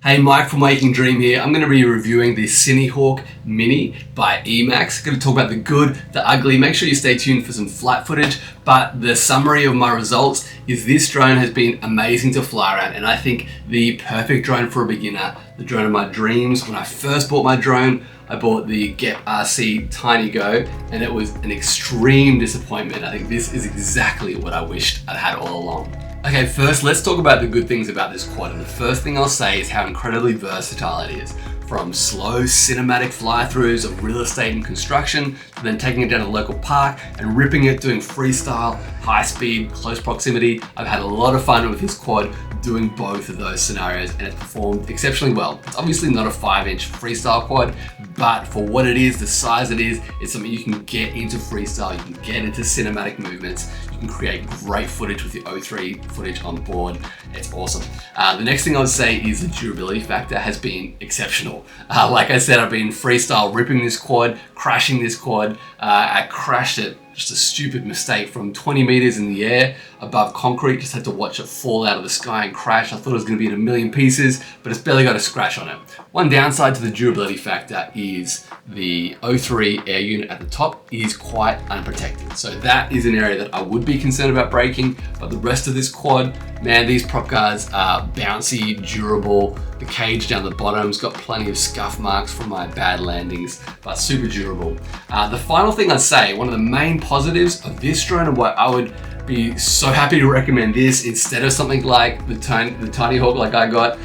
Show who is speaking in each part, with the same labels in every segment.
Speaker 1: Hey, Mike from Waking Dream here. I'm going to be reviewing the Cinehawk Mini by Emax. Going to talk about the good, the ugly. Make sure you stay tuned for some flight footage. But the summary of my results is this drone has been amazing to fly around, and I think the perfect drone for a beginner, the drone of my dreams. When I first bought my drone, I bought the Get RC Tiny Go, and it was an extreme disappointment. I think this is exactly what I wished I'd had all along. Okay, first let's talk about the good things about this quad, and the first thing I'll say is how incredibly versatile it is. From slow cinematic fly-throughs of real estate and construction, to then taking it down to the local park and ripping it, doing freestyle, high speed, close proximity. I've had a lot of fun with this quad doing both of those scenarios, and it's performed exceptionally well. It's obviously not a 5-inch freestyle quad, but for what it is, the size it is, it's something you can get into freestyle, you can get into cinematic movements, you can create great footage with the O3 footage on board. It's awesome. The next thing I would say is the durability factor has been exceptional. Like I said, I've been freestyle ripping this quad, crashing this quad. I crashed it, just a stupid mistake, from 20 meters in the air above concrete. Just had to watch it fall out of the sky and crash. I thought it was going to be in a million pieces, but it's barely got a scratch on it. One downside to the durability factor is the O3 air unit at the top is quite unprotected. So that is an area that I would be concerned about breaking, but the rest of this quad, man, these prop guards are bouncy, durable. The cage down the bottom's got plenty of scuff marks from my bad landings, but super durable. The final thing I'd say, one of the main positives of this drone and why I would be so happy to recommend this instead of something like the Tiny Hawk like I got,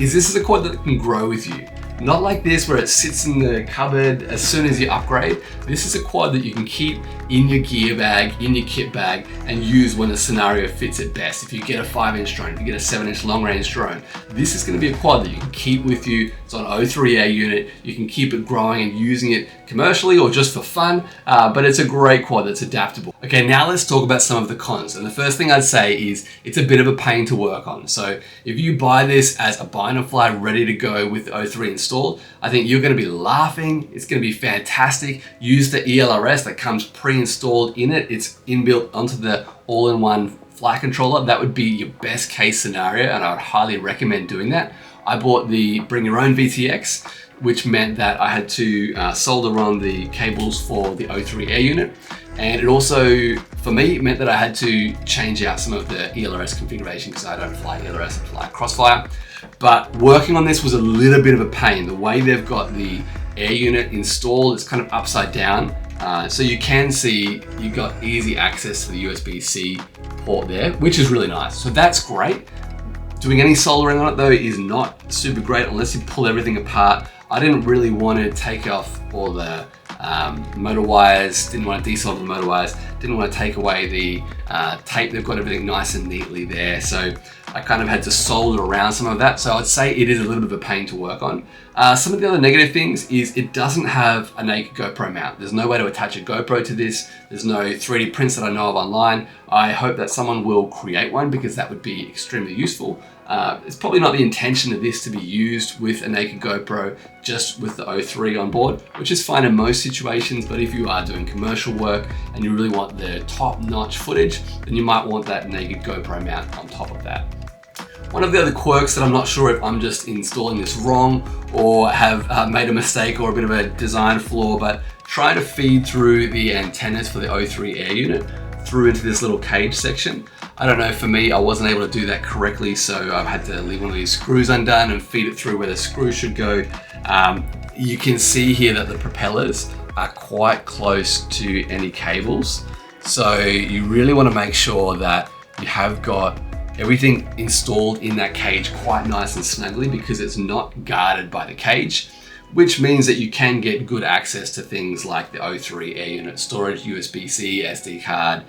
Speaker 1: is this is a quad that can grow with you. Not like this where it sits in the cupboard as soon as you upgrade. This is a quad that you can keep in your gear bag, in your kit bag, and use when the scenario fits it best. If you get a 5-inch drone, if you get a 7-inch long range drone, this is going to be a quad that you can keep with you. It's on O3 air unit. You can keep it growing and using it commercially or just for fun, but it's a great quad that's adaptable. Okay, now let's talk about some of the cons. And the first thing I'd say is it's a bit of a pain to work on. So if you buy this as a bind and fly ready to go with O3 installed, I think you're going to be laughing. It's going to be fantastic. Use the ELRS that comes pre-installed in it. It's inbuilt onto the all-in-one flight controller. That would be your best case scenario, and I would highly recommend doing that. I bought the bring your own VTX, which meant that I had to solder on the cables for the O3 air unit. And it also, for me, meant that I had to change out some of the ELRS configuration because I don't fly ELRS, I fly Crossfire. But working on this was a little bit of a pain. The way they've got the air unit installed, it's kind of upside down. So you can see you've got easy access to the USB-C port there, which is really nice. So that's great. Doing any soldering on it though is not super great unless you pull everything apart. I didn't really want to take off all the motor wires, didn't want to desolder the motor wires, didn't want to take away the tape. They've got everything nice and neatly there. So I kind of had to solder around some of that. So I'd say it is a little bit of a pain to work on. Some of the other negative things is it doesn't have a naked GoPro mount. There's no way to attach a GoPro to this. There's no 3D prints that I know of online. I hope that someone will create one because that would be extremely useful. It's probably not the intention of this to be used with a naked GoPro, just with the O3 on board, which is fine in most situations, but if you are doing commercial work and you really want the top-notch footage, then you might want that naked GoPro mount on top of that. One of the other quirks that I'm not sure if I'm just installing this wrong or have made a mistake or a bit of a design flaw, but trying to feed through the antennas for the O3 air unit through into this little cage section. I don't know, for me, I wasn't able to do that correctly, so I've had to leave one of these screws undone and feed it through where the screw should go. You can see here that the propellers are quite close to any cables. So you really want to make sure that you have got everything installed in that cage quite nice and snugly because it's not guarded by the cage, which means that you can get good access to things like the O3 air unit storage, USB-C, SD card,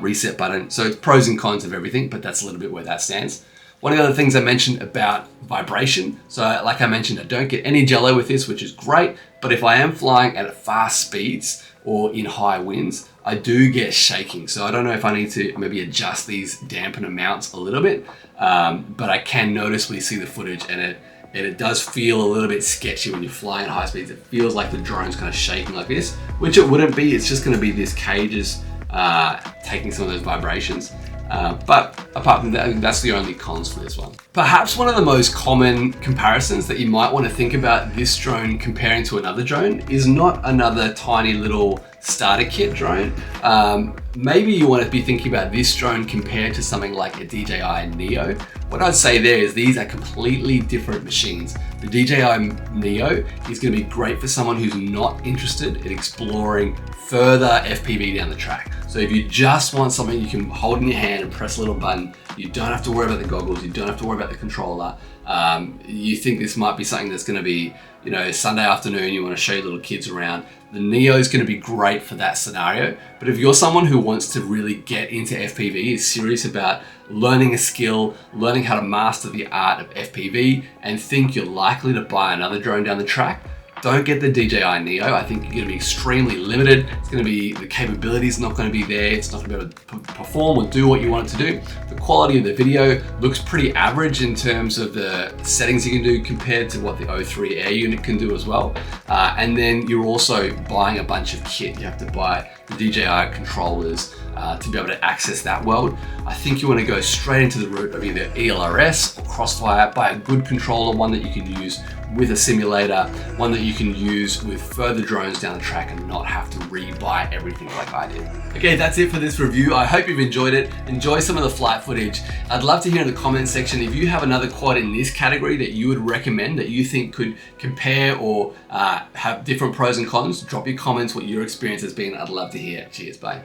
Speaker 1: reset button. So it's pros and cons of everything, but that's a little bit where that stands. One of the other things I mentioned about vibration. So like I mentioned, I don't get any jello with this, which is great, but if I am flying at fast speeds or in high winds, I do get shaking. So I don't know if I need to maybe adjust these dampener mounts a little bit, but I can noticeably see the footage and it does feel a little bit sketchy when you're flying at high speeds. It feels like the drone's kind of shaking like this, which it wouldn't be. It's just gonna be this cage's taking some of those vibrations. But apart from that, I think that's the only cons for this one. Perhaps one of the most common comparisons that you might want to think about this drone comparing to another drone is not another tiny little starter kit drone. Maybe you want to be thinking about this drone compared to something like a DJI Neo. What I'd say there is these are completely different machines. The DJI Neo is going to be great for someone who's not interested in exploring further FPV down the track. So if you just want something you can hold in your hand and press a little button, you don't have to worry about the goggles, you don't have to worry about the controller. You think this might be something that's going to be, you know, Sunday afternoon, you want to show your little kids around. The Neo is going to be great for that scenario. But if you're someone who wants to really get into FPV, is serious about learning a skill, learning how to master the art of FPV, and think you're likely to buy another drone down the track, don't get the DJI Neo. I think you're going to be extremely limited. It's going to be, the capability is not going to be there. It's not going to be able to perform or do what you want it to do. The quality of the video looks pretty average in terms of the settings you can do compared to what the O3 Air unit can do as well. And then you're also buying a bunch of kit. You have to buy the DJI controllers to be able to access that world. I think you want to go straight into the route of either ELRS or Crossfire, buy a good controller, one that you can use with a simulator, one that you can use with further drones down the track and not have to re-buy everything like I did. Okay, that's it for this review. I hope you've enjoyed it. Enjoy some of the flight footage. I'd love to hear in the comment section if you have another quad in this category that you would recommend, that you think could compare or have different pros and cons. Drop your comments what your experience has been. I'd love to hear. Cheers, bye.